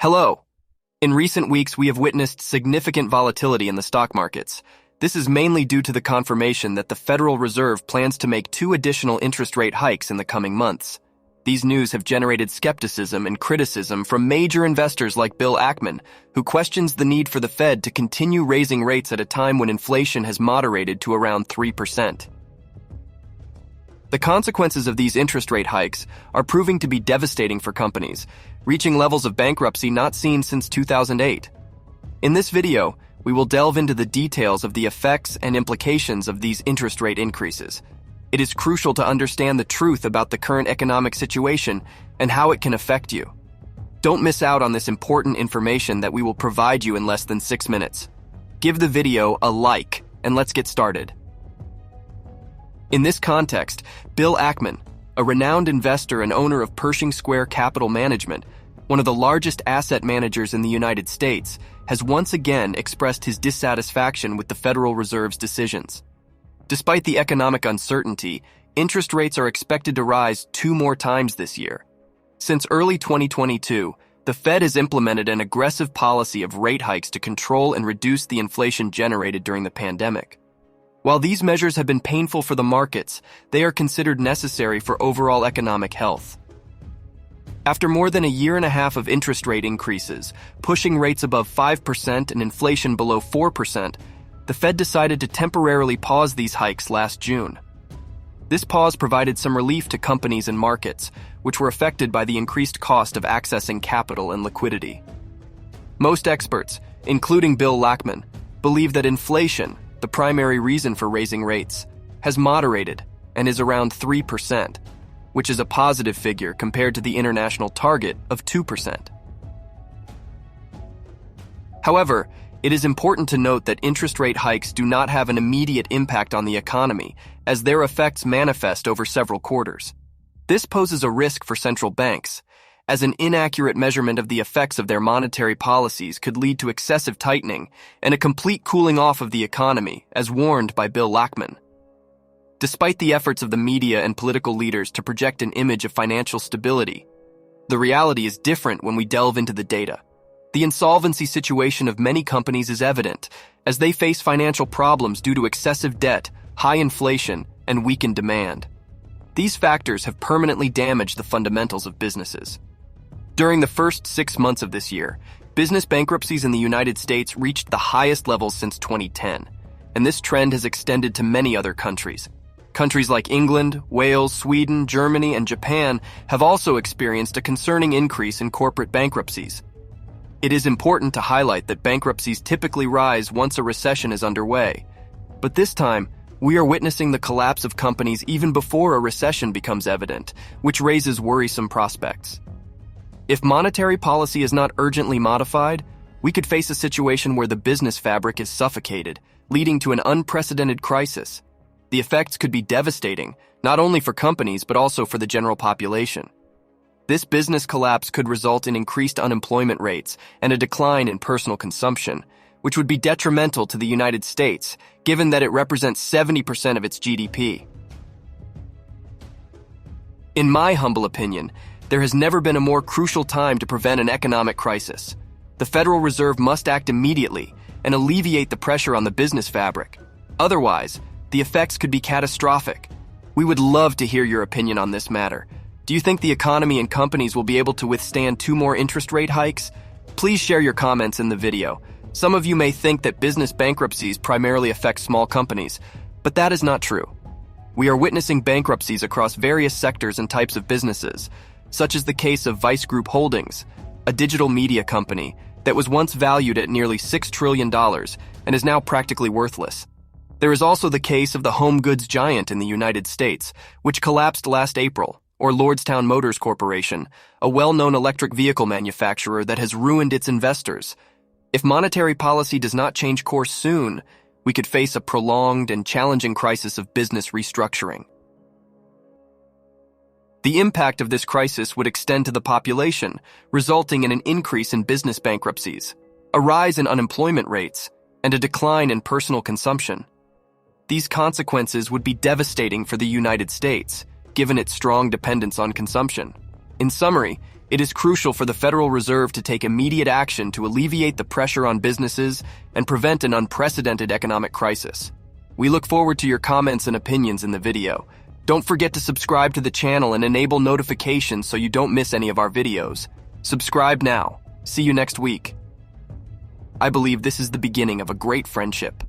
Hello. In recent weeks, we have witnessed significant volatility in the stock markets. This is mainly due to the confirmation that the Federal Reserve plans to make 2 additional interest rate hikes in the coming months. These news have generated skepticism and criticism from major investors like Bill Akman, who questions the need for the Fed to continue raising rates at a time when inflation has moderated to around 3%. The consequences of these interest rate hikes are proving to be devastating for companies, reaching levels of bankruptcy not seen since 2008. In this video, we will delve into the details of the effects and implications of these interest rate increases. It is crucial to understand the truth about the current economic situation and how it can affect you. Don't miss out on this important information that we will provide you in less than 6 minutes. Give the video a like, and let's get started. In this context, Bill Akman, a renowned investor and owner of Pershing Square Capital Management, one of the largest asset managers in the United States, has once again expressed his dissatisfaction with the Federal Reserve's decisions. Despite the economic uncertainty, interest rates are expected to rise 2 more times this year. Since early 2022, the Fed has implemented an aggressive policy of rate hikes to control and reduce the inflation generated during the pandemic. While these measures have been painful for the markets, they are considered necessary for overall economic health. After more than a year and a half of interest rate increases, pushing rates above 5% and inflation below 4%, the Fed decided to temporarily pause these hikes last June. This pause provided some relief to companies and markets, which were affected by the increased cost of accessing capital and liquidity. Most experts, including Bill Akman, believe that inflation, the primary reason for raising rates, has moderated and is around 3%, which is a positive figure compared to the international target of 2%. However, it is important to note that interest rate hikes do not have an immediate impact on the economy, as their effects manifest over several quarters. This poses a risk for central banks, as an inaccurate measurement of the effects of their monetary policies could lead to excessive tightening and a complete cooling off of the economy, as warned by Bill Akman. Despite the efforts of the media and political leaders to project an image of financial stability, the reality is different when we delve into the data. The insolvency situation of many companies is evident, as they face financial problems due to excessive debt, high inflation, and weakened demand. These factors have permanently damaged the fundamentals of businesses. During the first 6 months of this year, business bankruptcies in the United States reached the highest levels since 2010, and this trend has extended to many other countries. Countries like England, Wales, Sweden, Germany, and Japan have also experienced a concerning increase in corporate bankruptcies. It is important to highlight that bankruptcies typically rise once a recession is underway, but this time, we are witnessing the collapse of companies even before a recession becomes evident, which raises worrisome prospects. If monetary policy is not urgently modified, we could face a situation where the business fabric is suffocated, leading to an unprecedented crisis. The effects could be devastating, not only for companies but also for the general population. This business collapse could result in increased unemployment rates and a decline in personal consumption, which would be detrimental to the United States, given that it represents 70% of its GDP. In my humble opinion, there has never been a more crucial time to prevent an economic crisis. The Federal Reserve must act immediately and alleviate the pressure on the business fabric. Otherwise, the effects could be catastrophic. We would love to hear your opinion on this matter. Do you think the economy and companies will be able to withstand 2 more interest rate hikes? Please share your comments in the video. Some of you may think that business bankruptcies primarily affect small companies, but that is not true. We are witnessing bankruptcies across various sectors and types of businesses, such as the case of Vice Group Holdings, a digital media company that was once valued at nearly $6 trillion and is now practically worthless. There is also the case of the home goods giant in the United States, which collapsed last April, or Lordstown Motors Corporation, a well-known electric vehicle manufacturer that has ruined its investors. If monetary policy does not change course soon, we could face a prolonged and challenging crisis of business restructuring. The impact of this crisis would extend to the population, resulting in an increase in business bankruptcies, a rise in unemployment rates, and a decline in personal consumption. These consequences would be devastating for the United States, given its strong dependence on consumption. In summary, it is crucial for the Federal Reserve to take immediate action to alleviate the pressure on businesses and prevent an unprecedented economic crisis. We look forward to your comments and opinions in the video. Don't forget to subscribe to the channel and enable notifications so you don't miss any of our videos. Subscribe now. See you next week. I believe this is the beginning of a great friendship.